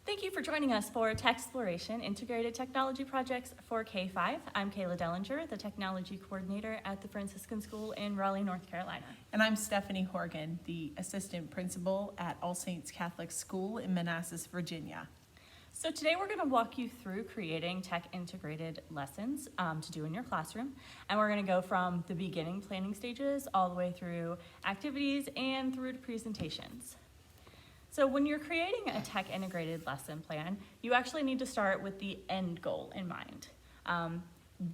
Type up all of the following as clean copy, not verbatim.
Thank you for joining us for Tech-sploration, Integrated Technology Projects for K-5. I'm Kayla Dellinger, the Technology Coordinator at the Franciscan School in Raleigh, North Carolina. And I'm Stephanie Horgan, the Assistant Principal at All Saints Catholic School in Manassas, Virginia. So today we're going to walk you through creating tech-integrated lessons to do in your classroom. And we're going to go from the beginning planning stages all the way through activities and through to presentations. So when you're creating a tech-integrated lesson plan, you actually need to start with the end goal in mind.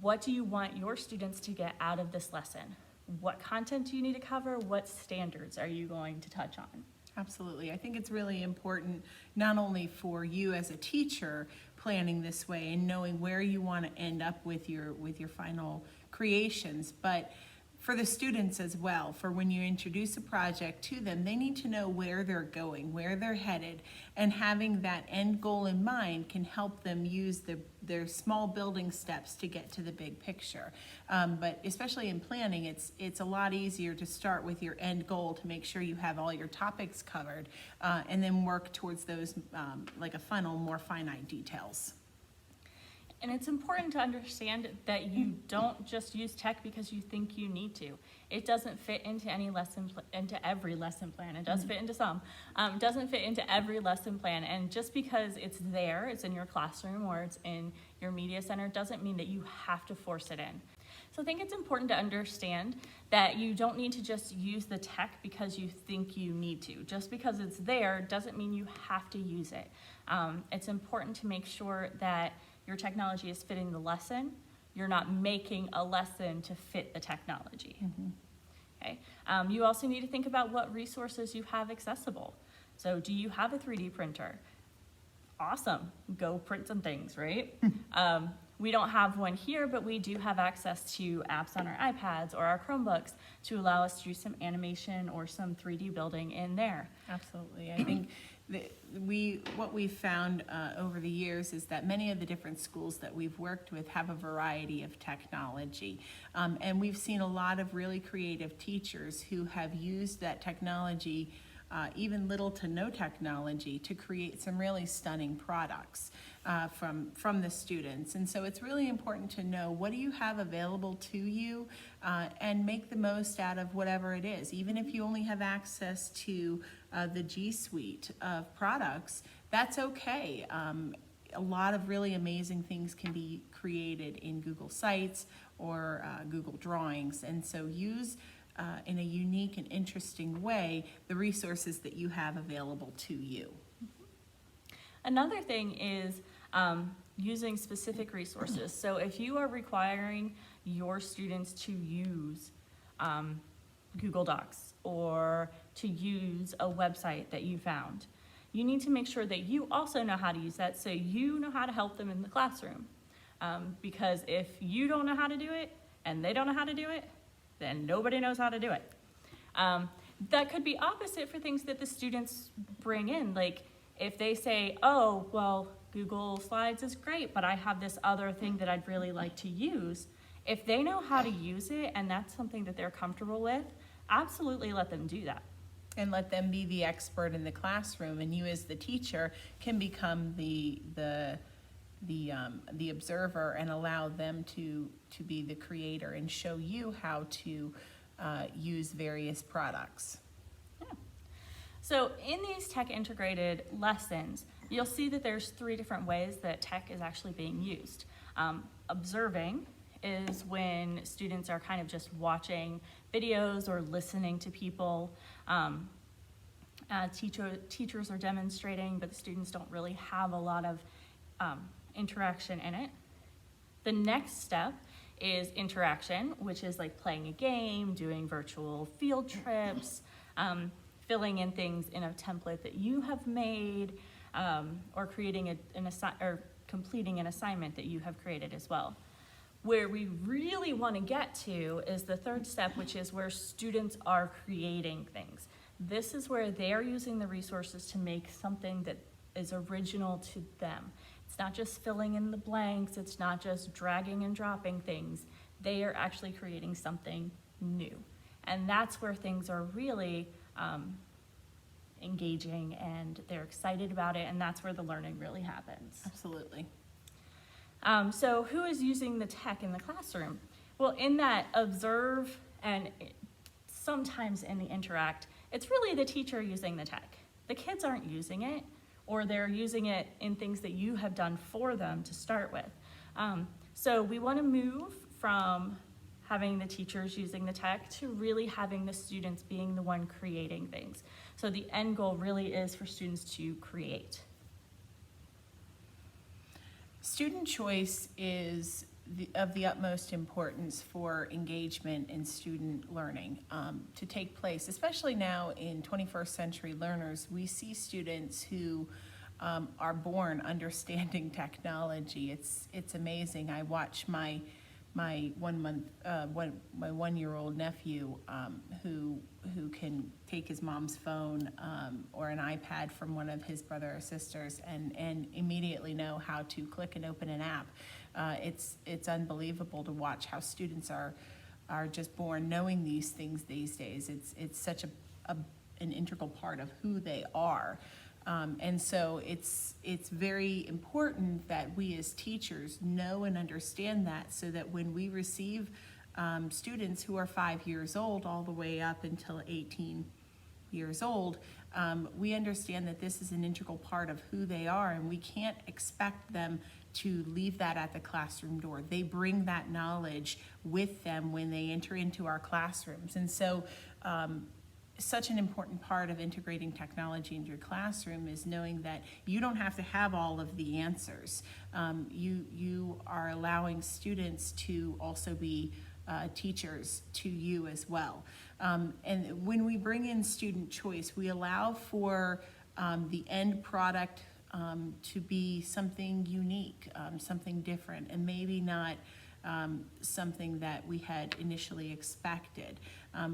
What do you want your students to get out of this lesson? What content do you need to cover? What standards are you going to touch on? Absolutely. I think it's really important not only for you as a teacher planning this way and knowing where you want to end up with your final creations, but for the students as well. For when you introduce a project to them, they need to know where they're going, where they're headed, and having that end goal in mind can help them use their small building steps to get to the big picture. But especially in planning, it's a lot easier to start with your end goal to make sure you have all your topics covered, and then work towards those like a funnel, more finite details. And it's important to understand that you don't just use tech because you think you need to. It doesn't fit into into every lesson plan. It does fit into some. It doesn't fit into every lesson plan. And just because it's there, it's in your classroom or it's in your media center, doesn't mean that you have to force it in. So I think it's important to understand that you don't need to just use the tech because you think you need to. Just because it's there doesn't mean you have to use it. It's important to make sure that your technology is fitting the lesson. You're not making a lesson to fit the technology. Okay. You also need to think about what resources you have accessible. So do you have a 3D printer? Awesome, go print some things, right? We don't have one here, but we do have access to apps on our iPads or our Chromebooks to allow us to do some animation or some 3D building in there. Absolutely. I think what we've found over the years is that many of the different schools that we've worked with have a variety of technology. And we've seen a lot of really creative teachers who have used that technology, even little to no technology, to create some really stunning products from the students. And so it's really important to know what do you have available to you and make the most out of whatever it is. Even if you only have access to the G Suite of products, that's okay. A lot of really amazing things can be created in Google Sites or Google Drawings. And so use in a unique and interesting way the resources that you have available to you. Another thing is using specific resources. So if you are requiring your students to use Google Docs or to use a website that you found, you need to make sure that you also know how to use that so you know how to help them in the classroom. Because if you don't know how to do it and they don't know how to do it, then nobody knows how to do it. That could be opposite for things that the students bring in. Like if they say, oh, well, Google Slides is great, but I have this other thing that I'd really like to use. If they know how to use it and that's something that they're comfortable with, absolutely let them do that. And let them be the expert in the classroom, and you as the teacher can become the observer and allow them to be the creator and show you how to use various products. Yeah. So in these tech integrated lessons, you'll see that there's 3 different ways that tech is actually being used. Observing is when students are kind of just watching videos or listening to people. Teachers are demonstrating, but the students don't really have a lot of interaction in it. The next step is interaction, which is like playing a game, doing virtual field trips, filling in things in a template that you have made, or creating or completing an assignment that you have created as well. Where we really want to get to is the 3rd step, which is where students are creating things. This is where they're using the resources to make something that is original to them. It's not just filling in the blanks, it's not just dragging and dropping things. They are actually creating something new. And that's where things are really engaging and they're excited about it, and that's where the learning really happens. Absolutely. So who is using the tech in the classroom? Well, in that observe and sometimes in the interact, it's really the teacher using the tech. The kids aren't using it, or they're using it in things that you have done for them to start with. So we want to move from having the teachers using the tech to really having the students being the one creating things. So the end goal really is for students to create. Student choice is of the utmost importance for engagement in student learning to take place, especially now in 21st century learners. We see students who are born understanding technology. It's amazing. I watch my 1-year-old nephew who can take his mom's phone or an iPad from one of his brother or sisters and immediately know how to click and open an app. It's unbelievable to watch how students are just born knowing these things these days. It's such an integral part of who they are. And so it's very important that we as teachers know and understand that, so that when we receive students who are 5 years old all the way up until 18 years old, we understand that this is an integral part of who they are, and we can't expect them to leave that at the classroom door. They bring that knowledge with them when they enter into our classrooms. And so such an important part of integrating technology into your classroom is knowing that you don't have to have all of the answers. You are allowing students to also be teachers to you as well. And when we bring in student choice, we allow for the end product to be something unique, something different, and maybe not something that we had initially expected. I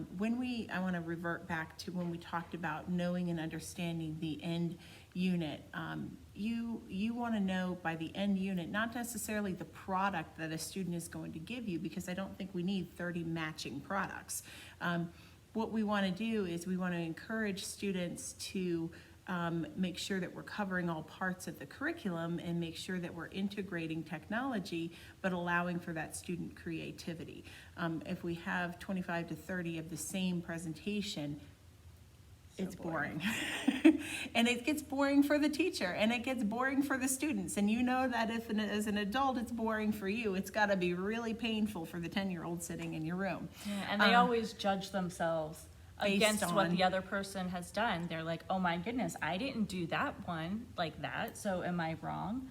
want to revert back to when we talked about knowing and understanding the end unit. You want to know by the end unit, not necessarily the product that a student is going to give you, because I don't think we need 30 matching products. What we want to do is we want to encourage students to make sure that we're covering all parts of the curriculum and make sure that we're integrating technology, but allowing for that student creativity. If we have 25 to 30 of the same presentation, it's boring. And it gets boring for the teacher, and it gets boring for the students. And you know that if as an adult it's boring for you, it's got to be really painful for the 10-year-old sitting in your room. Yeah, and they always judge themselves against what on the other person has done. They're like, oh my goodness, I didn't do that one like that, so am I wrong?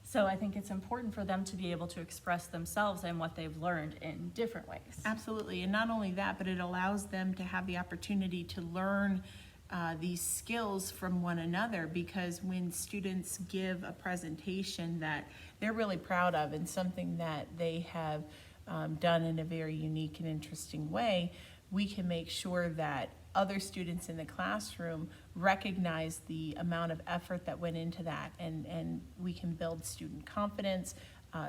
So I think it's important for them to be able to express themselves and what they've learned in different ways. Absolutely, and not only that, but it allows them to have the opportunity to learn these skills from one another, because when students give a presentation that they're really proud of and something that they have done in a very unique and interesting way, we can make sure that other students in the classroom recognize the amount of effort that went into that, and we can build student confidence,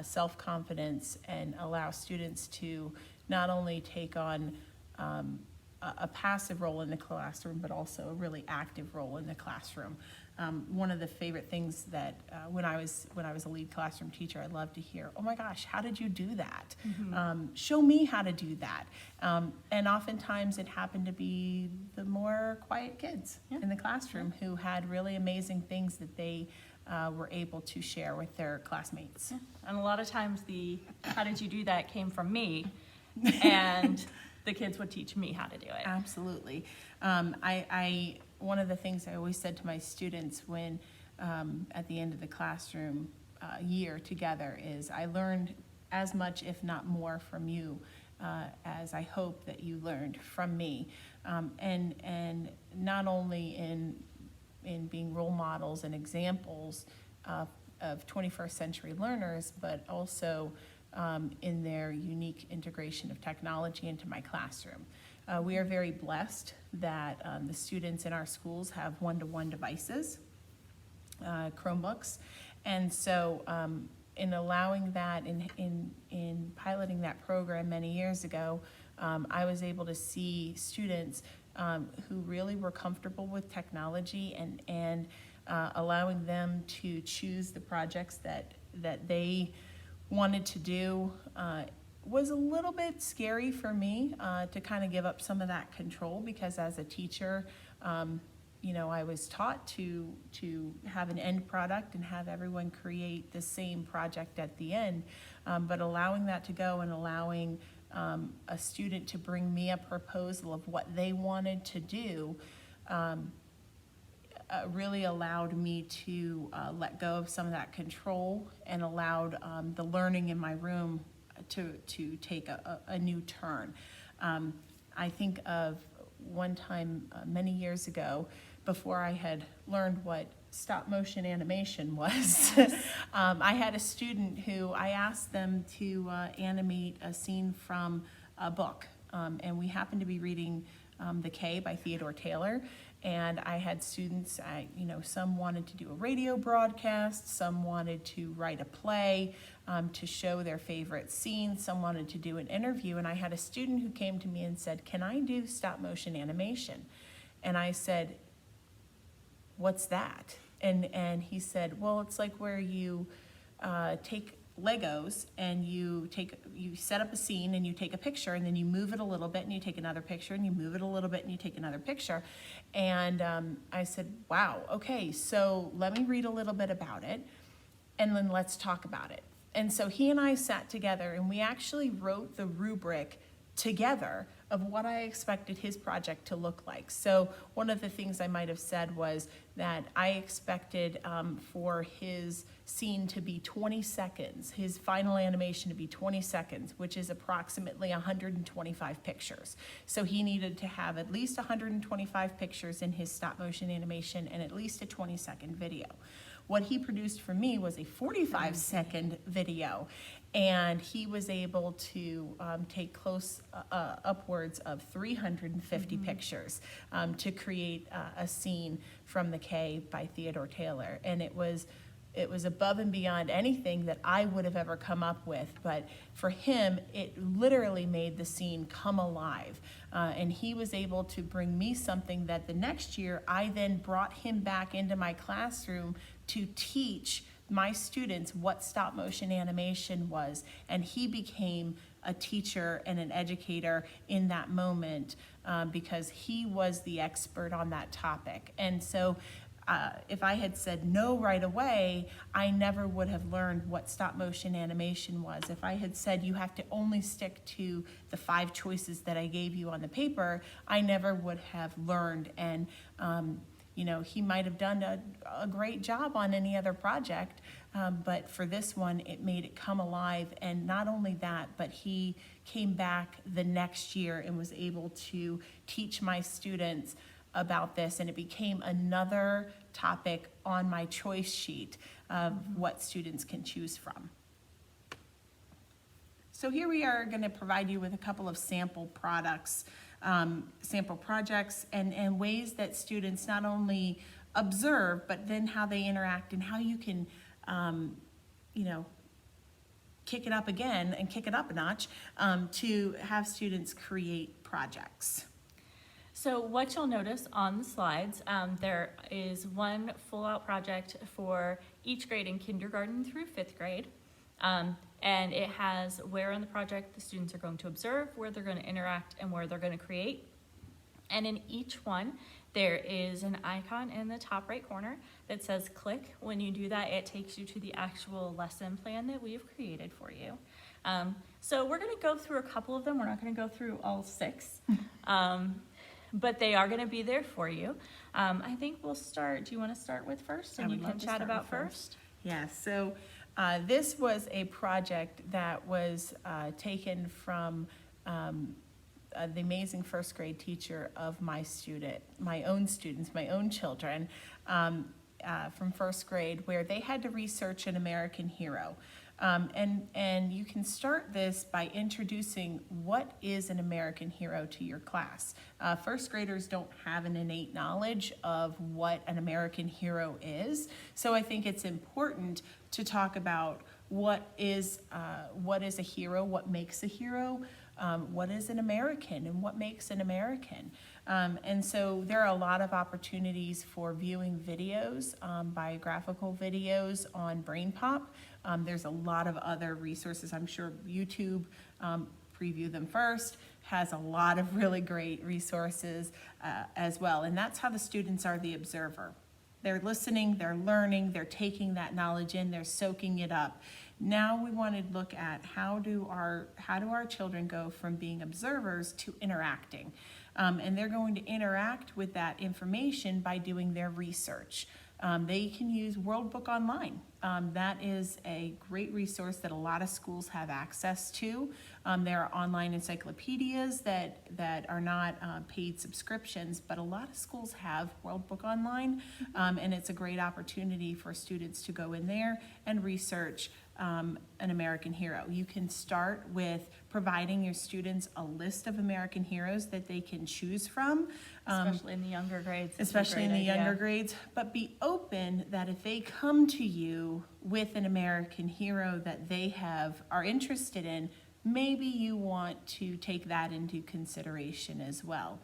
self-confidence, and allow students to not only take on a passive role in the classroom, but also a really active role in the classroom. One of the favorite things that when I was a lead classroom teacher, I loved to hear, oh my gosh, how did you do that? Mm-hmm. Show me how to do that. And oftentimes it happened to be the more quiet kids in the classroom who had really amazing things that they were able to share with their classmates. Yeah. And a lot of times the how did you do that came from me, and the kids would teach me how to do it. Absolutely. One of the things I always said to my students when at the end of the classroom year together is, I learned as much, if not more, from you as I hope that you learned from me. And not only in being role models and examples of 21st century learners, but also in their unique integration of technology into my classroom. We are very blessed that the students in our schools have one-to-one devices, Chromebooks, and so in allowing that, in piloting that program many years ago, I was able to see students who really were comfortable with technology and allowing them to choose the projects that they wanted to do was a little bit scary for me to kind of give up some of that control, because as a teacher, I was taught to have an end product and have everyone create the same project at the end. But allowing that to go and allowing a student to bring me a proposal of what they wanted to do really allowed me to let go of some of that control and allowed the learning in my room to take a new turn. I think of one time many years ago, before I had learned what stop motion animation was, I had a student who I asked them to animate a scene from a book, and we happened to be reading The K by Theodore Taylor. And I had students, some wanted to do a radio broadcast, some wanted to write a play to show their favorite scene, some wanted to do an interview. And I had a student who came to me and said, "Can I do stop motion animation?" And I said, "What's that?" And he said, "Well, it's like where you take Legos and you set up a scene and you take a picture and then you move it a little bit and you take another picture and you move it a little bit and you take another picture." And I said, "Wow, okay, so let me read a little bit about it and then let's talk about it." And so he and I sat together and we actually wrote the rubric together of what I expected his project to look like. So one of the things I might have said was that I expected for his scene to be 20 seconds, his final animation to be 20 seconds, which is approximately 125 pictures. So he needed to have at least 125 pictures in his stop motion animation and at least a 20-second video. What he produced for me was a 45-second video, and he was able to take close upwards of 350 pictures to create a scene from The K by Theodore Taylor. And it was above and beyond anything that I would have ever come up with, but for him, it literally made the scene come alive. And he was able to bring me something that the next year, I then brought him back into my classroom to teach my students what stop motion animation was. And he became a teacher and an educator in that moment because he was the expert on that topic. And so if I had said no right away, I never would have learned what stop motion animation was. If I had said you have to only stick to the 5 choices that I gave you on the paper, I never would have learned. And he might have done a great job on any other project, but for this one, it made it come alive. And not only that, but he came back the next year and was able to teach my students about this, and it became another topic on my choice sheet of what students can choose from. So here we are going to provide you with a couple of sample products, sample projects, and ways that students not only observe, but then how they interact and how you can, kick it up again and kick it up a notch to have students create projects. So what you'll notice on the slides, there is one full-out project for each grade in kindergarten through 5th grade. And it has where on the project the students are going to observe, where they're going to interact, and where they're going to create. And in each one, there is an icon in the top right corner that says click. When you do that, it takes you to the actual lesson plan that we've created for you. So we're going to go through a couple of them. We're not going to go through all 6. But they are going to be there for you. I think we'll start. Do you want to start with first, and you can chat about first? Yeah, so this was a project that was taken from the amazing 1st grade teacher of my own students, my own children, from 1st grade, where they had to research an American hero. And you can start this by introducing what is an American hero to your class. 1st graders don't have an innate knowledge of what an American hero is, so I think it's important to talk about what is a hero, what makes a hero, what is an American, and what makes an American. And so there are a lot of opportunities for viewing videos, biographical videos on BrainPop. There's a lot of other resources. I'm sure YouTube, Preview Them First, has a lot of really great resources as well. And that's how the students are the observer. They're listening, they're learning, they're taking that knowledge in, they're soaking it up. Now we want to look at how do our children go from being observers to interacting. And they're going to interact with that information by doing their research. They can use World Book Online. That is a great resource that a lot of schools have access to. There are online encyclopedias that are not paid subscriptions, but a lot of schools have World Book Online, and it's a great opportunity for students to go in there and research an American hero. You can start with providing your students a list of American heroes that they can choose from. Especially in the younger grades. Especially in the younger grades, but be open that if they come to you with an American hero that they are interested in, maybe you want to take that into consideration as well.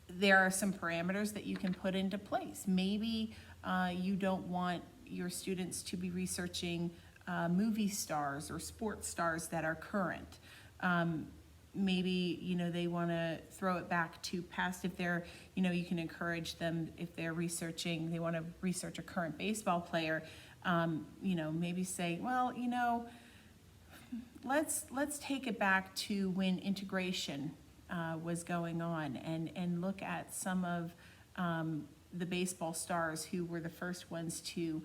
There are some parameters that you can put into place. Maybe you don't want your students to be researching movie stars or sports stars that are current. Maybe, they want to throw it back to past. If they're, you can encourage them, if they're they want to research a current baseball player, maybe say, well, let's take it back to when integration was going on and look at some of the baseball stars who were the first ones to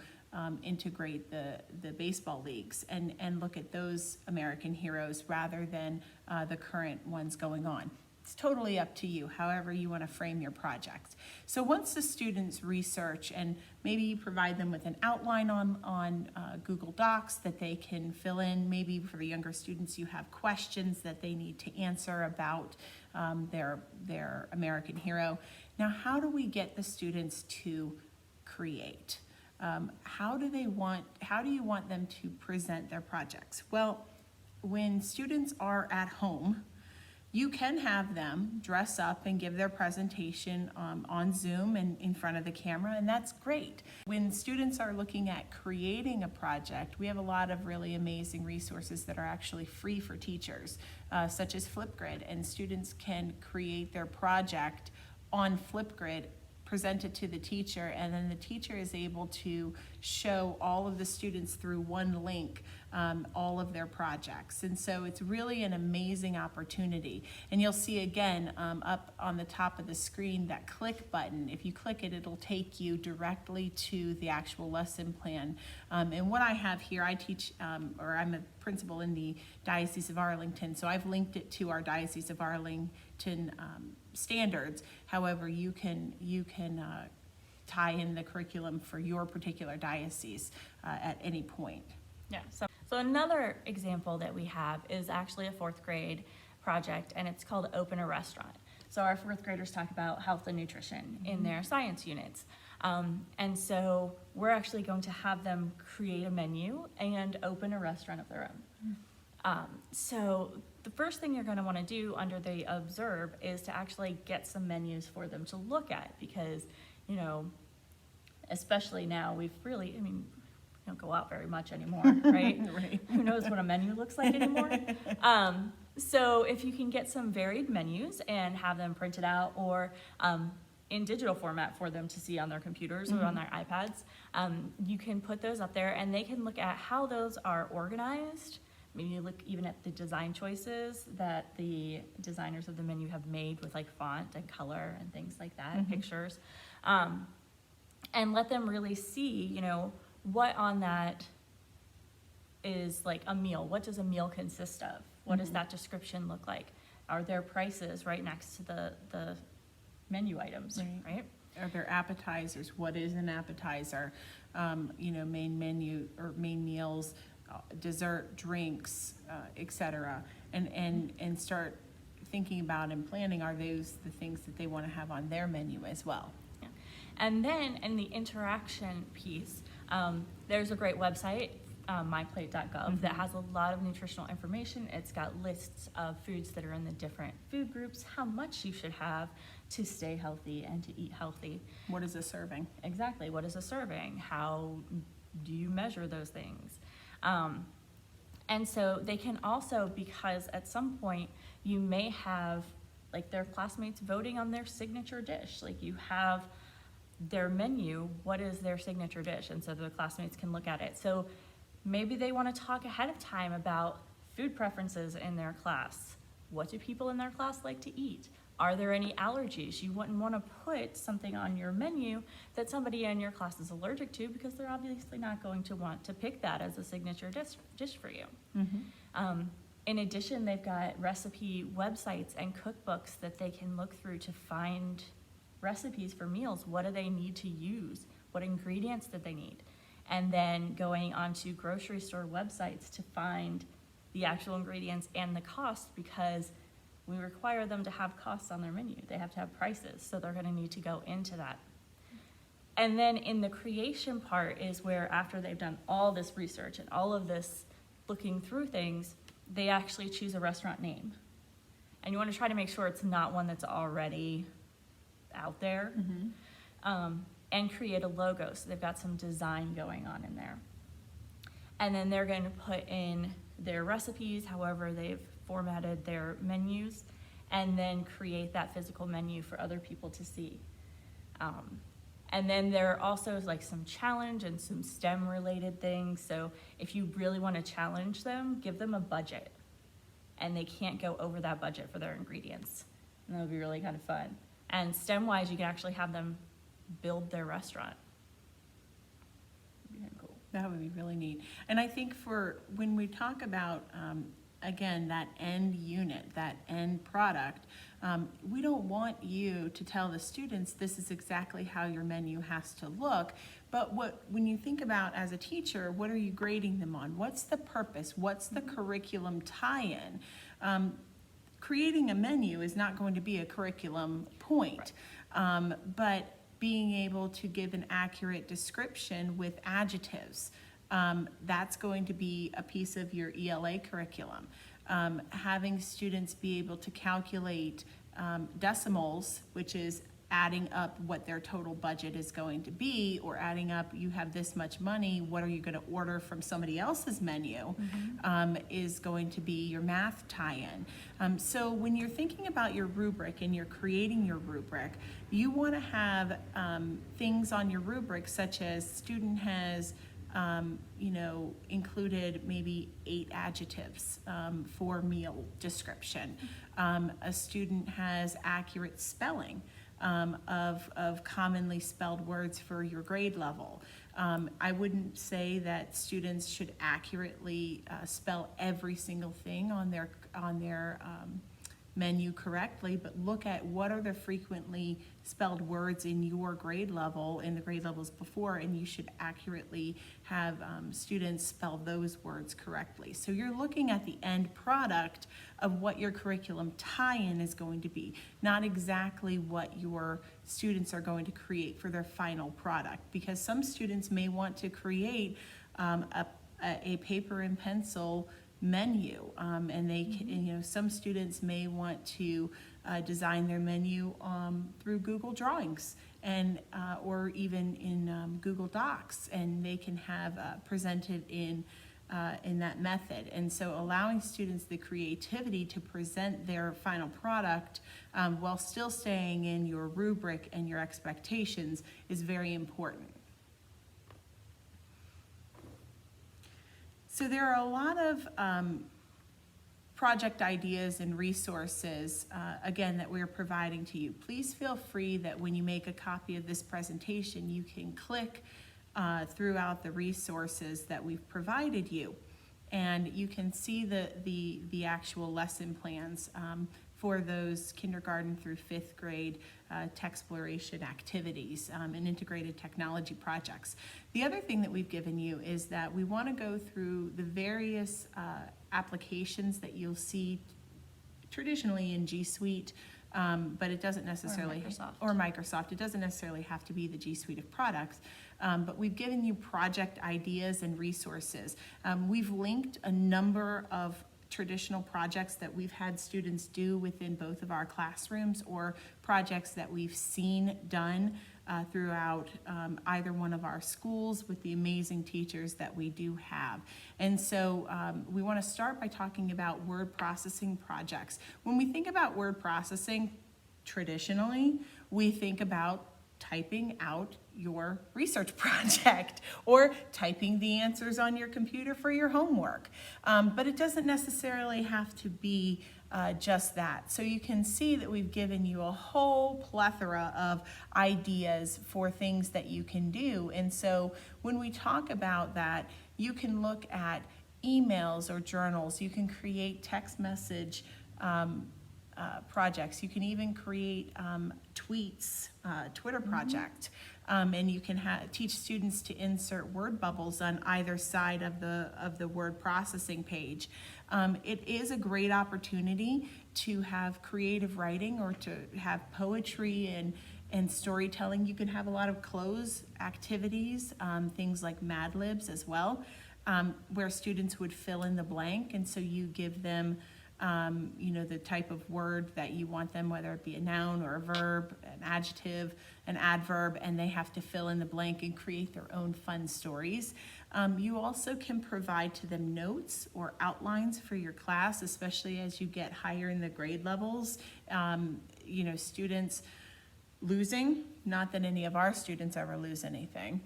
integrate the baseball leagues and look at those American heroes rather than the current ones going on. It's totally up to you, however you want to frame your project. So once the students research, and maybe you provide them with an outline on Google Docs that they can fill in. Maybe for the younger students, you have questions that they need to answer about their American hero. Now, how do we get the students to create? How do you want them to present their projects? Well, when students are at home, you can have them dress up and give their presentation on Zoom and in front of the camera, and that's great. When students are looking at creating a project, we have a lot of really amazing resources that are actually free for teachers, such as Flipgrid, and students can create their project on Flipgrid, present it to the teacher, and then the teacher is able to show all of the students through one link all of their projects. And so it's really an amazing opportunity. And you'll see again up on the top of the screen that click button. If you click it, it'll take you directly to the actual lesson plan. And what I have here, I teach, or I'm a principal in the Diocese of Arlington, so I've linked it to our Diocese of Arlington standards. However, you can tie in the curriculum for your particular diocese at any point. Yeah, so another example that we have is actually a 4th grade project, and it's called Open a Restaurant. So our 4th graders talk about health and nutrition in their science units. And so we're actually going to have them create a menu and open a restaurant of their own. So the first thing you're going to want to do under the Observe is to actually get some menus for them to look at, because, especially now, we don't go out very much anymore, right? Right. Who knows what a menu looks like anymore? So if you can get some varied menus and have them printed out or in digital format for them to see on their computers or on their iPads, you can put those up there and they can look at how those are organized. Maybe you look even at the design choices that the designers of the menu have made with like font and color and things like that, pictures, and let them really see, what on that is like a meal. What does a meal consist of? What does that description look like? Are there prices right next to the menu items, right? Are there appetizers? What is an appetizer? Main menu or main meals, dessert, drinks, etc. And start thinking about and planning, are those the things that they want to have on their menu as well? Yeah. And then in the interaction piece, there's a great website myplate.gov that has a lot of nutritional information. It's got lists of foods that are in the different food groups, how much you should have to stay healthy and to eat healthy. What is a serving? Exactly. What is a serving? How do you measure those things? And so they can also, because at some point you may have like their classmates voting on their signature dish. Like you have their menu, what is their signature dish? And so the classmates can look at it. So maybe they want to talk ahead of time about food preferences in their class. What do people in their class like to eat? Are there any allergies? You wouldn't want to put something on your menu that somebody in your class is allergic to, because they're obviously not going to want to pick that as a signature dish for you. In addition, they've got recipe websites and cookbooks that they can look through to find recipes for meals. What do they need to use? What ingredients did they need? And then going onto grocery store websites to find the actual ingredients and the cost, because we require them to have costs on their menu. They have to have prices, so they're going to need to go into that. And then in the creation part is where, after they've done all this research and all of this looking through things, they actually choose a restaurant name. And you want to try to make sure it's not one that's already out there, and create a logo. So they've got some design going on in there. And then they're going to put in their recipes, however they've formatted their menus, and then create that physical menu for other people to see. And then there are also like some challenge and some STEM related things. So if you really want to challenge them, give them a budget, and they can't go over that budget for their ingredients. And that would be really kind of fun. And STEM wise, you can actually have them build their restaurant. That'd be kind of cool. That would be really neat. And I think for when we talk about, again, that end unit, that end product, we don't want you to tell the students this is exactly how your menu has to look. But when you think about, as a teacher, what are you grading them on? What's the purpose? What's the curriculum tie-in? Creating a menu is not going to be a curriculum point, but being able to give an accurate description with adjectives, that's going to be a piece of your ELA curriculum. Having students be able to calculate decimals, which is adding up what their total budget is going to be, or adding up, you have this much money, what are you going to order from somebody else's menu, is going to be your math tie-in. So when you're thinking about your rubric and you're creating your rubric, you want to have things on your rubric such as student has included maybe 8 adjectives for meal description. A student has accurate spelling of commonly spelled words for your grade level. I wouldn't say that students should accurately spell every single thing on their menu correctly, but look at what are the frequently spelled words in your grade level, in the grade levels before, and you should accurately have students spell those words correctly. So you're looking at the end product of what your curriculum tie-in is going to be, not exactly what your students are going to create for their final product, because some students may want to create a paper and pencil menu, and they can, some students may want to design their menu through Google Drawings and or even in Google Docs, and they can have presented in that method. And so allowing students the creativity to present their final product while still staying in your rubric and your expectations is very important. So there are a lot of project ideas and resources, again, that we're providing to you. Please feel free that when you make a copy of this presentation, you can click throughout the resources that we've provided you, and you can see the actual lesson plans for those kindergarten through 5th grade Tech-sploration activities and integrated technology projects. The other thing that we've given you is that we want to go through the various applications that you'll see traditionally in G Suite but it doesn't necessarily, or Microsoft, it doesn't necessarily have to be the G Suite of products. But we've given you project ideas and resources. We've linked a number of traditional projects that we've had students do within both of our classrooms, or projects that we've seen done throughout either one of our schools with the amazing teachers that we do have. And so we want to start by talking about word processing projects. When we think about word processing, traditionally, we think about typing out your research project or typing the answers on your computer for your homework. But it doesn't necessarily have to be just that. So you can see that we've given you a whole plethora of ideas for things that you can do. And so when we talk about that, you can look at emails or journals. You can create text message projects. You can even create tweets, Twitter project, and you can teach students to insert word bubbles on either side of the word processing page. It is a great opportunity to have creative writing or to have poetry and storytelling. You can have a lot of close activities, things like Mad Libs as well, where students would fill in the blank, and so you give them the type of word that you want them, whether it be a noun or a verb, an adjective, an adverb, and they have to fill in the blank and create their own fun stories. You also can provide to them notes or outlines for your class, especially as you get higher in the grade levels. Students losing, not that any of our students ever lose anything,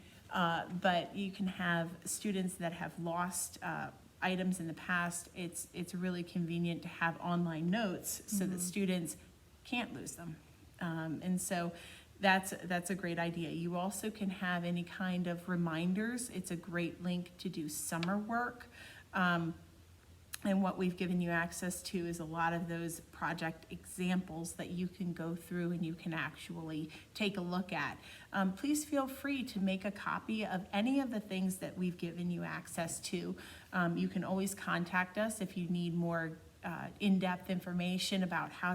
but you can have students that have lost items in the past. It's really convenient to have online notes so that students can't lose them. And so that's a great idea. You also can have any kind of reminders. It's a great link to do summer work. And what we've given you access to is a lot of those project examples that you can go through and you can actually take a look at. Please feel free to make a copy of any of the things that we've given you access to. You can always contact us if you need more in-depth information about how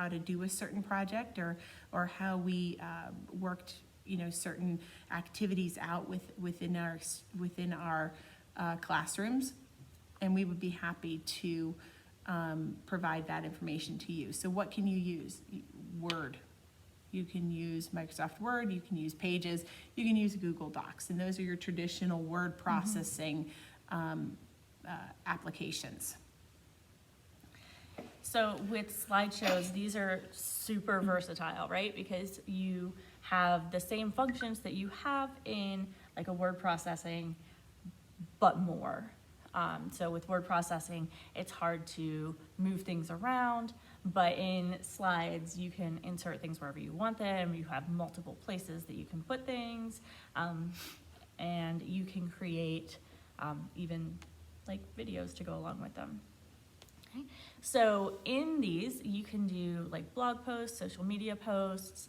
to do a certain project or how we worked certain activities out within our classrooms. And we would be happy to provide that information to you. So what can you use? Word. You can use Microsoft Word, you can use Pages, you can use Google Docs, and those are your traditional word processing applications. So with slideshows, these are super versatile, right? Because you have the same functions that you have in like a word processing, but more. So with word processing, it's hard to move things around, but in slides, you can insert things wherever you want them. You have multiple places that you can put things, and you can create even like videos to go along with them. Okay. So in these, you can do like blog posts, social media posts,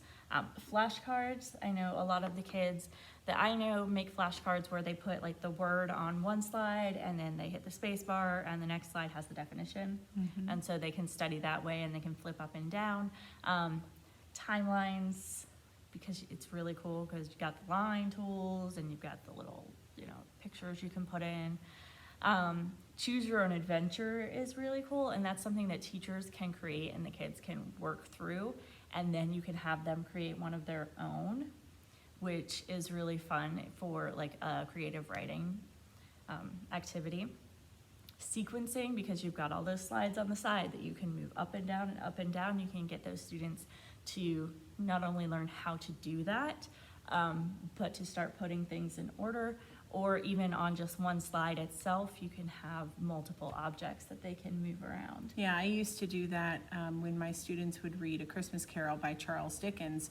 flashcards. I know a lot of the kids that I know make flashcards where they put like the word on one slide and then they hit the space bar and the next slide has the definition. And so they can study that way and they can flip up and down. Timelines, because it's really cool because you've got the line tools and you've got the little, pictures you can put in. Choose your own adventure is really cool, and that's something that teachers can create and the kids can work through, and then you can have them create one of their own, which is really fun for like a creative writing activity. Sequencing, because you've got all those slides on the side that you can move up and down and up and down. You can get those students to not only learn how to do that, but to start putting things in order, or even on just one slide itself, you can have multiple objects that they can move around. Yeah, I used to do that when my students would read A Christmas Carol by Charles Dickens.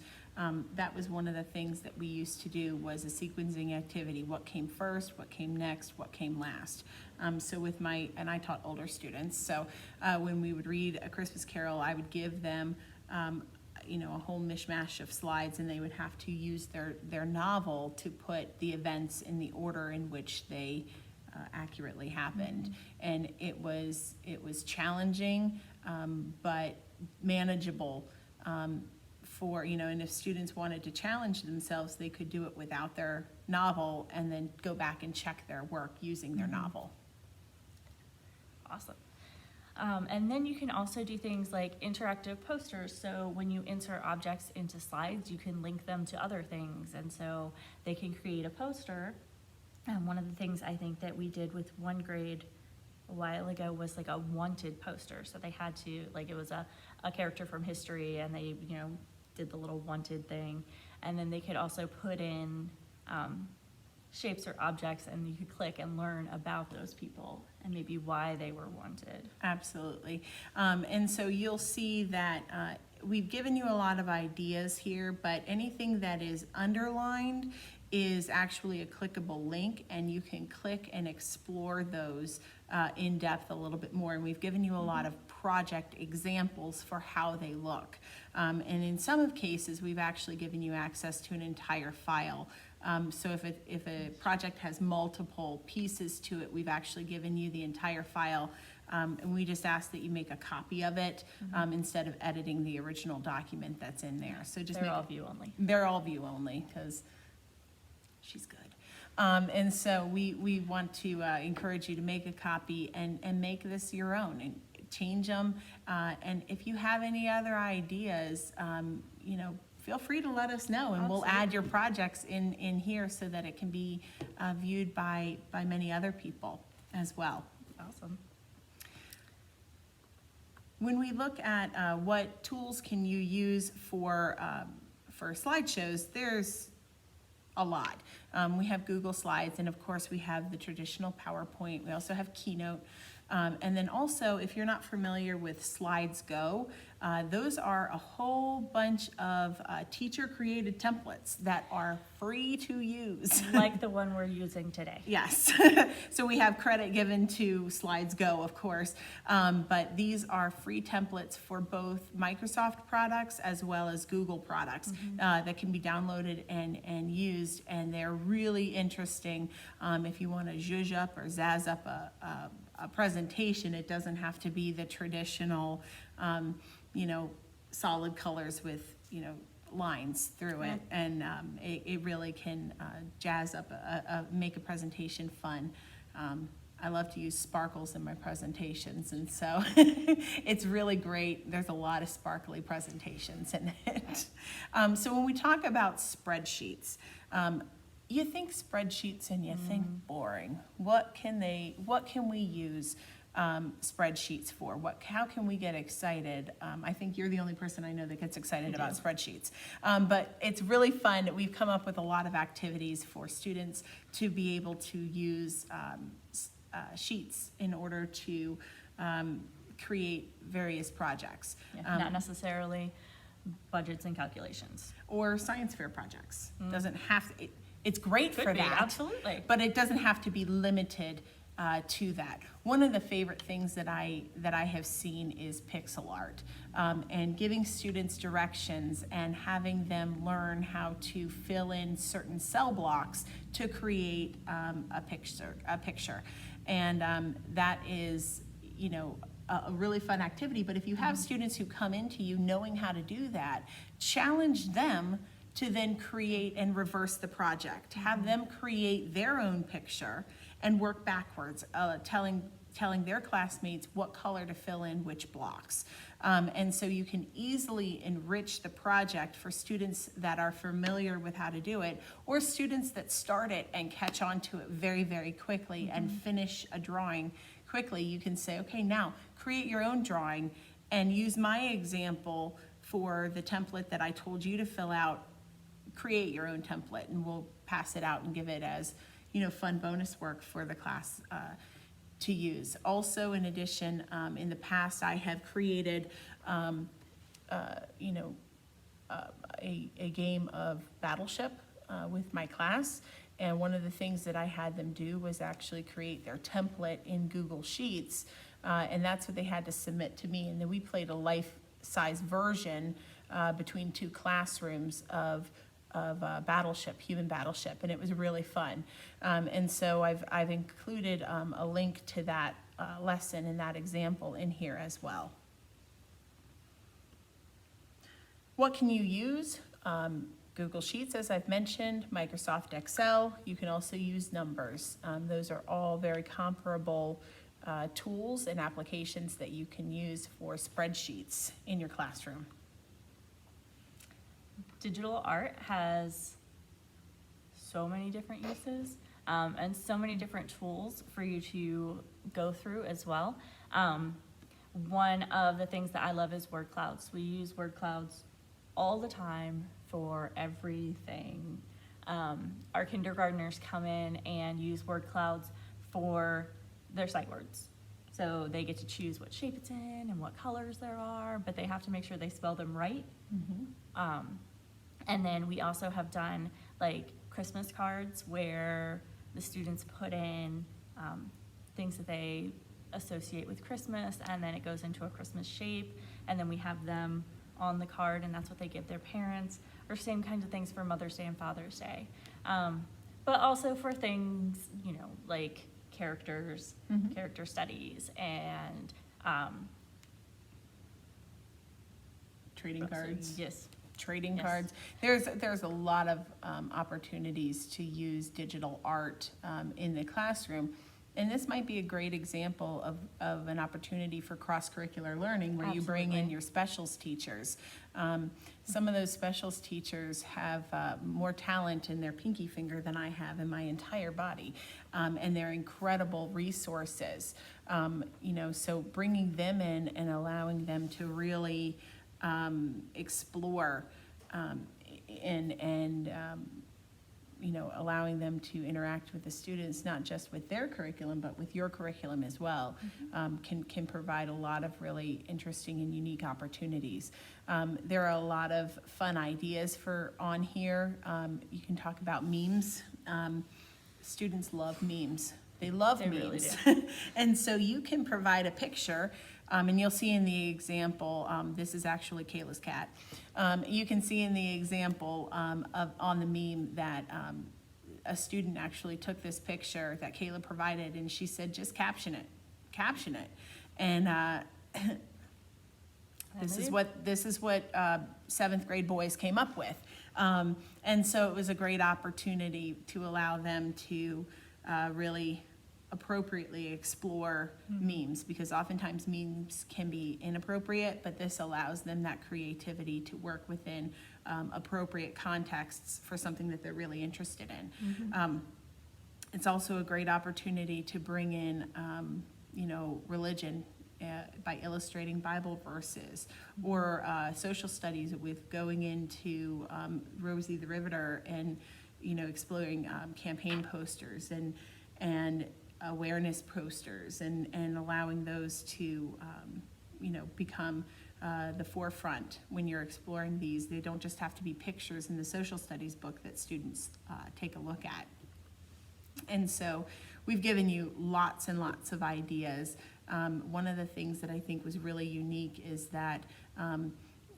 That was one of the things that we used to do, was a sequencing activity. What came first, what came next, what came last. So with and I taught older students, so when we would read A Christmas Carol, I would give them a whole mishmash of slides, and they would have to use their novel to put the events in the order in which they accurately happened. And it was challenging, but manageable for, and if students wanted to challenge themselves, they could do it without their novel and then go back and check their work using their novel. Awesome. And then you can also do things like interactive posters. So when you insert objects into slides, you can link them to other things. And so they can create a poster. And one of the things I think that we did with one grade a while ago was like a wanted poster. So they had to, like, it was a character from history, and they, did the little wanted thing. And then they could also put in shapes or objects, and you could click and learn about those people and maybe why they were wanted. Absolutely. And so you'll see that we've given you a lot of ideas here, but anything that is underlined is actually a clickable link, and you can click and explore those in depth a little bit more. And we've given you a lot of project examples for how they look. And in some of cases, we've actually given you access to an entire file. So if a project has multiple pieces to it, we've actually given you the entire file. And we just ask that you make a copy of it instead of editing the original document that's in there. So just They're all view only. They're all view only, because she's good. And so we want to encourage you to make a copy and make this your own and change them. And if you have any other ideas, feel free to let us know, and we'll add your projects in here so that it can be viewed by many other people as well. Awesome. When we look at what tools can you use for slideshows, there's a lot. We have Google Slides, and of course we have the traditional PowerPoint. We also have Keynote. And then also, if you're not familiar with Slides Go, those are a whole bunch of teacher-created templates that are free to use. Like the one we're using today. Yes. So we have credit given to Slides Go, of course, but these are free templates for both Microsoft products as well as Google products that can be downloaded and used, and they're really interesting if you want to zhuzh up or zazz up a presentation. It doesn't have to be the traditional, solid colors with, lines through it. And it really can jazz up, make a presentation fun. I love to use sparkles in my presentations, and so it's really great. There's a lot of sparkly presentations in it. So when we talk about spreadsheets, you think spreadsheets and you think boring. What can we use spreadsheets for? How can we get excited? I think you're the only person I know that gets excited about spreadsheets. But it's really fun. We've come up with a lot of activities for students to be able to use sheets in order to create various projects. Yeah, not necessarily budgets and calculations. Or science fair projects. Doesn't have to, it's great for Could be, that. absolutely. But it doesn't have to be limited to that. One of the favorite things that I have seen is pixel art, and giving students directions and having them learn how to fill in certain cell blocks to create a picture. And that is, a really fun activity. But if you have students who come into you knowing how to do that, challenge them to then create and reverse the project. Have them create their own picture and work backwards, telling their classmates what color to fill in which blocks. And so you can easily enrich the project for students that are familiar with how to do it, or students that start it and catch on to it very, very quickly and finish a drawing quickly. You can say, okay, now create your own drawing and use my example for the template that I told you to fill out. Create your own template, and we'll pass it out and give it as, fun bonus work for the class to use. Also, in addition, in the past, I have created, a game of Battleship with my class. And one of the things that I had them do was actually create their template in Google Sheets, and that's what they had to submit to me. And then we played a life-size version between two classrooms of Battleship, human Battleship, and it was really fun. And so I've included a link to that lesson and that example in here as well. What can you use? Google Sheets, as I've mentioned, Microsoft Excel. You can also use numbers. Those are all very comparable tools and applications that you can use for spreadsheets in your classroom. Digital art has so many different uses and so many different tools for you to go through as well. One of the things that I love is word clouds. We use word clouds all the time for everything. Our kindergartners come in and use word clouds for their sight words. So they get to choose what shape it's in and what colors there are, but they have to make sure they spell them right. And then we also have done like Christmas cards where the students put in things that they associate with Christmas, and then it goes into a Christmas shape, and then we have them on the card, and that's what they give their parents, or same kinds of things for Mother's Day and Father's Day. But also for things, you know, like characters, character studies, and Trading cards. Yes. Trading Yes. cards. There's a lot of opportunities to use digital art in the classroom. And this might be a great example of an opportunity for cross-curricular learning where you bring in Absolutely. your specials teachers. Some of those specials teachers have more talent in their pinky finger than I have in my entire body. And they're incredible resources. You know, so bringing them in and allowing them to really explore and you know, allowing them to interact with the students, not just with their curriculum, but with your curriculum as well, can provide a lot of really interesting and unique opportunities. There are a lot of fun ideas for on here. You can talk about memes. Students love memes. They love They memes. really do. And so you can provide a picture, and you'll see in the example, this is actually Kayla's cat. You can see in the example on the meme that a student actually took this picture that Kayla provided, and she said, just caption it. And this is what seventh grade boys came up with. And so it was a great opportunity to allow them to really appropriately explore memes, because oftentimes memes can be inappropriate, but this allows them that creativity to work within appropriate contexts for something that they're really interested in. It's also a great opportunity to bring in, you know, religion by illustrating Bible verses, or social studies with going into Rosie the Riveter and, you know, exploring campaign posters and awareness posters, and allowing those to, you know, become the forefront when you're exploring these. They don't just have to be pictures in the social studies book that students take a look at. And so we've given you lots and lots of ideas. One of the things that I think was really unique is that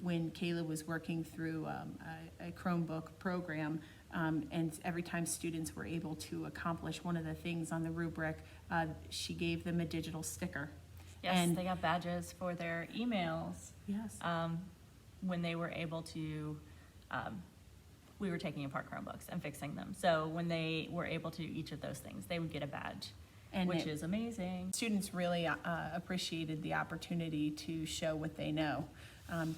when Kayla was working through a Chromebook program, and every time students were able to accomplish one of the things on the rubric, she gave them a digital sticker. Yes, And they got badges for their emails yes, when they were able to, we were taking apart Chromebooks and fixing them. So when they were able to do each of those things, they would get a badge, and which is amazing. students really appreciated the opportunity to show what they know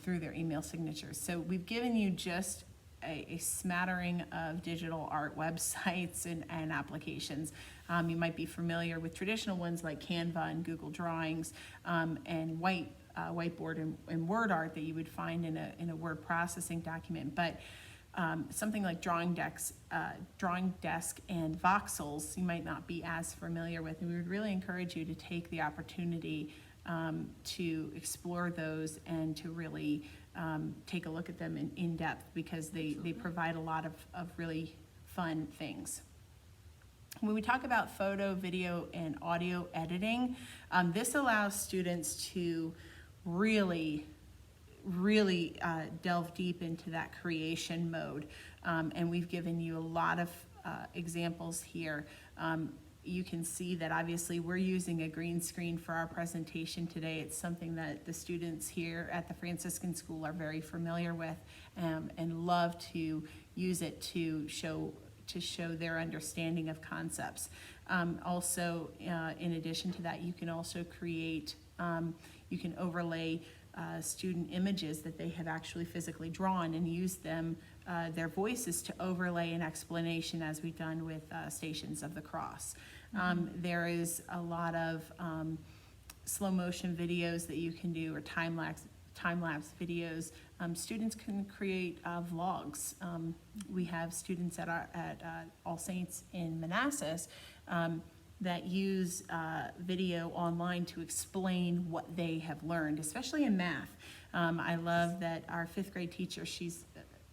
through their email signatures. So we've given you just a smattering of digital art websites and applications. You might be familiar with traditional ones like Canva and Google Drawings, and whiteboard and word art that you would find in a word processing document. But something like Drawing Desk and voxels you might not be as familiar with, and we would really encourage you to take the opportunity to explore those and to really take a look at them in depth, because they provide a lot of really fun things. When we talk about photo, video, and audio editing, this allows students to really delve deep into that creation mode. And we've given you a lot of examples here. you can see that obviously we're using a green screen for our presentation today. It's something that the students here at the Franciscan School are very familiar with, and love to use it to show their understanding of concepts. Also, in addition to that, you can also create, you can overlay student images that they have actually physically drawn and use them, their voices, to overlay an explanation, as we've done with Stations of the Cross. There is a lot of slow motion videos that you can do, or time-lapse videos. Students can create vlogs. We have students at All Saints in Manassas that use video online to explain what they have learned, especially in math. I love that our 5th grade teacher, she's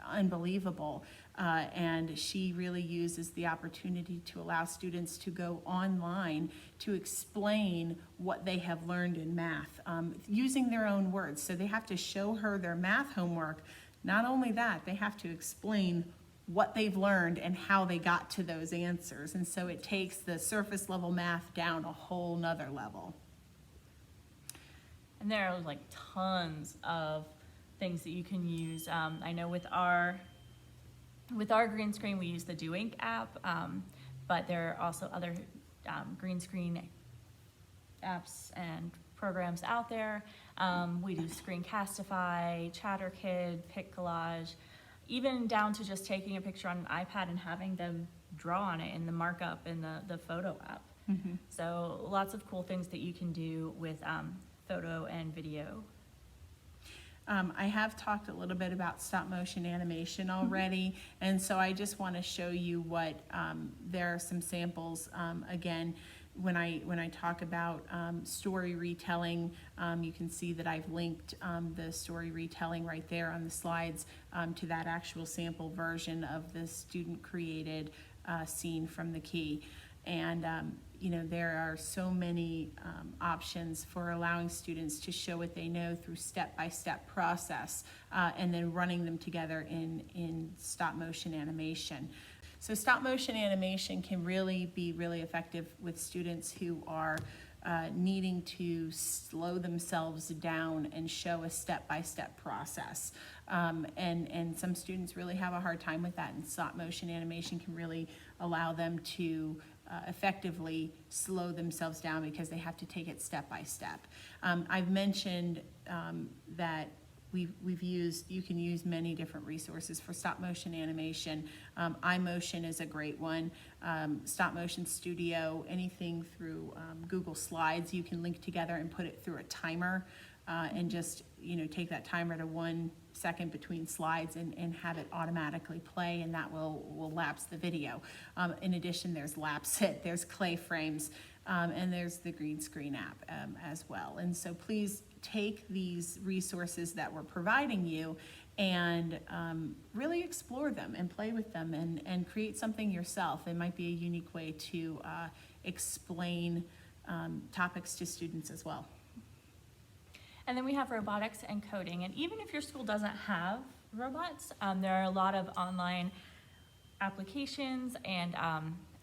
unbelievable, and she really uses the opportunity to allow students to go online to explain what they have learned in math, using their own words. So they have to show her their math homework. Not only that, they have to explain what they've learned and how they got to those answers. And so it takes the surface level math down a whole nother level. And there are like tons of things that you can use. I know with our green screen, we use the Do Ink app, but there are also other green screen apps and programs out there. We do Screencastify, ChatterKid, PicCollage, even down to just taking a picture on an iPad and having them draw on it in the markup in the photo app. So lots of cool things that you can do with photo and video. I have talked a little bit about stop motion animation already, and so I just want to show you what, there are some samples. Again, when I talk about story retelling, you can see that I've linked the story retelling right there on the slides to that actual sample version of the student created scene from the key. And you know, there are so many options for allowing students to show what they know through step-by-step process, and then running them together in stop motion animation. So stop motion animation can really be really effective with students who are needing to slow themselves down and show a step-by-step process. And some students really have a hard time with that, and stop motion animation can really allow them to effectively slow themselves down because they have to take it step by step. I've mentioned that you can use many different resources for stop motion animation. iMotion is a great one. Stop Motion Studio, anything through Google Slides, you can link together and put it through a timer, and just, you know, take that timer to 1 second between slides and have it automatically play, and that will lapse the video. In addition, there's Lapse It, there's Clay Frames, and there's the green screen app as well. And so please take these resources that we're providing you and really explore them and play with them and create something yourself. It might be a unique way to explain topics to students as well. And then we have robotics and coding. And even if your school doesn't have robots, there are a lot of online applications and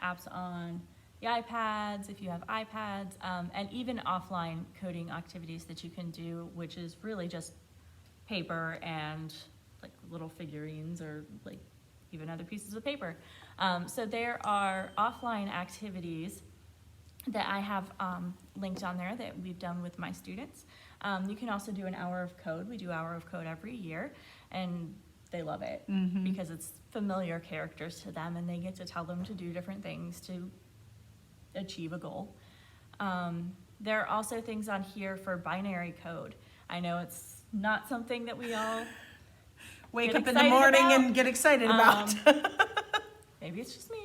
apps on the iPads, if you have iPads, and even offline coding activities that you can do, which is really just paper and like little figurines or like even other pieces of paper. So there are offline activities that I have linked on there that we've done with my students. You can also do an hour of code. We do hour of code every year, and they love it because it's familiar characters to them, and they get to tell them to do different things to achieve a goal. There are also things on here for binary code. I know it's not something that we all wake up in the morning about. And get excited about. Maybe it's just me.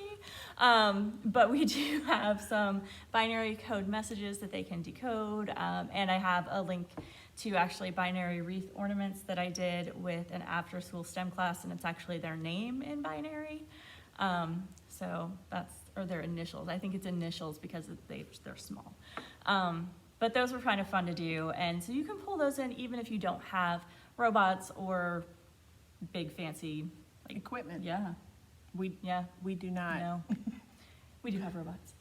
But we do have some binary code messages that they can decode, and I have a link to actually binary wreath ornaments that I did with an after-school STEM class, and it's actually their name in binary. So that's, or their initials. I think it's initials because they're small. But those were kind of fun to do, and so you can pull those in even if you don't have robots or big fancy Equipment. Yeah. We do not. No. We do have robots.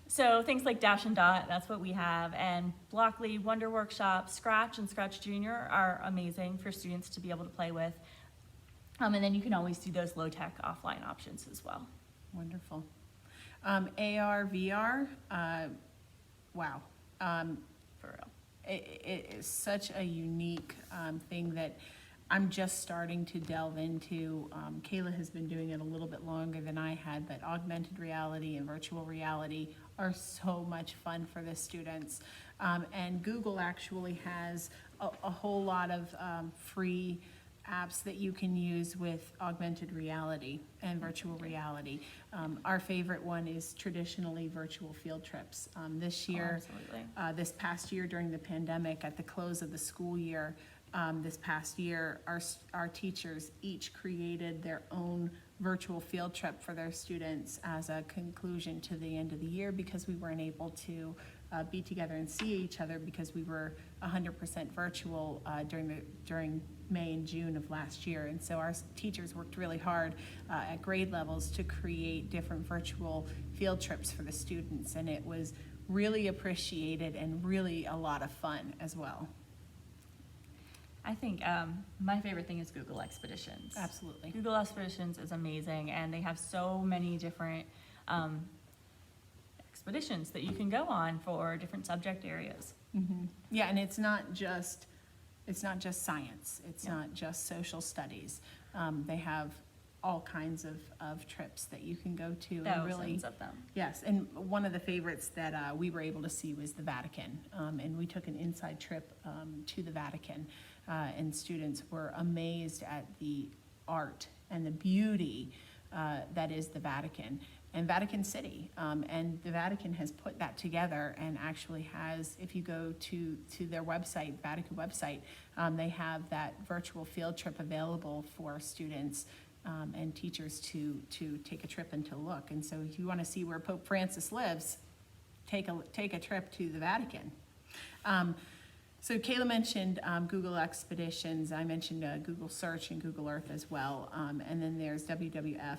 So things like Dash and Dot, that's what we have, and Blockly, Wonder Workshop, Scratch, and Scratch Junior are amazing for students to be able to play with. And then you can always do those low-tech offline options as well. Wonderful. AR, VR, wow. For real. It is such a unique thing that I'm just starting to delve into. Kayla has been doing it a little bit longer than I had, but augmented reality and virtual reality are so much fun for the students. And Google actually has a whole lot of free apps that you can use with augmented reality and virtual reality. Our favorite one is traditionally virtual field trips. This year, Absolutely. this past year during the pandemic, at the close of the school year, this past year, our teachers each created their own virtual field trip for their students as a conclusion to the end of the year, because we weren't able to be together and see each other because we were 100% virtual during May and June of last year. And so our teachers worked really hard at grade levels to create different virtual field trips for the students, and it was really appreciated and really a lot of fun as well. I think my favorite thing is Google Expeditions. Absolutely. Google Expeditions is amazing, and they have so many different expeditions that you can go on for different subject areas. Mm-hmm. Yeah, and it's not just science. It's Yeah. not just social studies. They have all kinds of trips that you can go to. And really, Thousands of them. yes, and one of the favorites that we were able to see was the Vatican, and we took an inside trip to the Vatican, and students were amazed at the art and the beauty that is the Vatican and Vatican City. And the Vatican has put that together and actually has, if you go to their website, Vatican website, they have that virtual field trip available for students and teachers to take a trip and to look. And so if you want to see where Pope Francis lives, take a trip to the Vatican. So Kayla mentioned Google Expeditions. I mentioned Google Search and Google Earth as well. And then there's WWF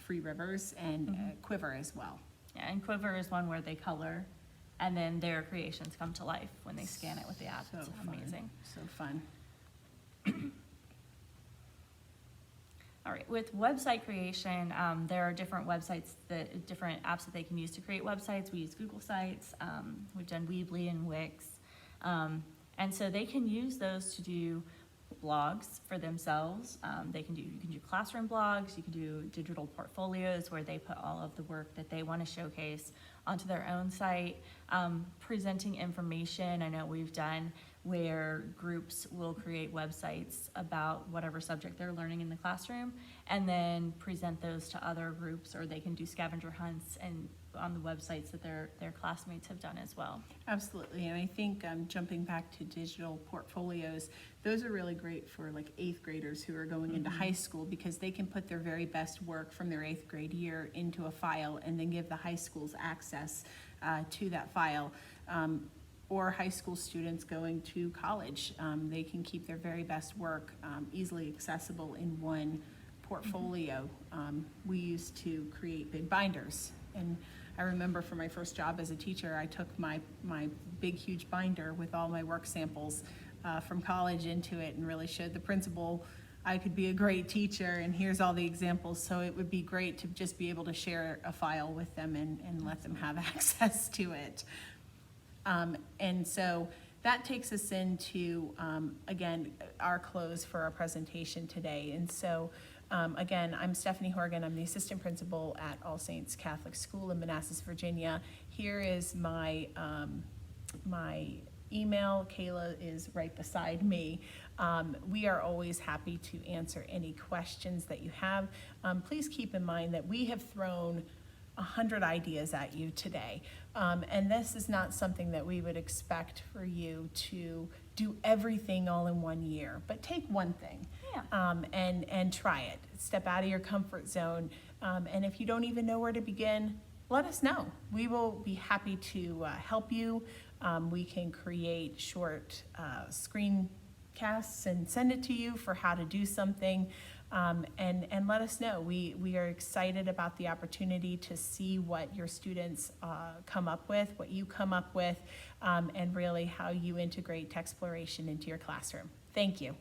Free Rivers and Quiver as well. Yeah, and Quiver is one where they color, and then their creations come to life when they scan it with the app. So It's fun. amazing. So fun. All right, with website creation, there are different different apps that they can use to create websites. We use Google Sites, we've done Weebly and Wix. And so they can use those to do blogs for themselves. You can do classroom blogs, you can do digital portfolios where they put all of the work that they want to showcase onto their own site. Presenting information, I know we've done where groups will create websites about whatever subject they're learning in the classroom and then present those to other groups, or they can do scavenger hunts and on the websites that their classmates have done as well. Absolutely, and I think jumping back to digital portfolios, those are really great for like 8th graders who are going into high school, because they can put their very best work from their 8th grade year into a file and then give the high schools access to that file. Or high school students going to college, they can keep their very best work easily accessible in one portfolio. We used to create big binders, and I remember for my first job as a teacher, I took my big, huge binder with all my work samples from college into it and really showed the principal I could be a great teacher, and here's all the examples. So it would be great to just be able to share a file with them and let them have access to it. And so that takes us into, again, our close for our presentation today. And so, again, I'm Stephanie Horgan. I'm the assistant principal at All Saints Catholic School in Manassas, Virginia. Here is my, my email. Kayla is right beside me. We are always happy to answer any questions that you have. Please keep in mind that we have thrown 100 ideas at you today. And this is not something that we would expect for you to do everything all in one year, but take one thing and try it. Step out of your comfort zone. And if you don't even know where to begin, let us know. We will be happy to help you. We can create short screencasts and send it to you for how to do something. and let us know. We are excited about the opportunity to see what your students come up with, what you come up with, and really how you integrate Tech-sploration into your classroom. Thank you.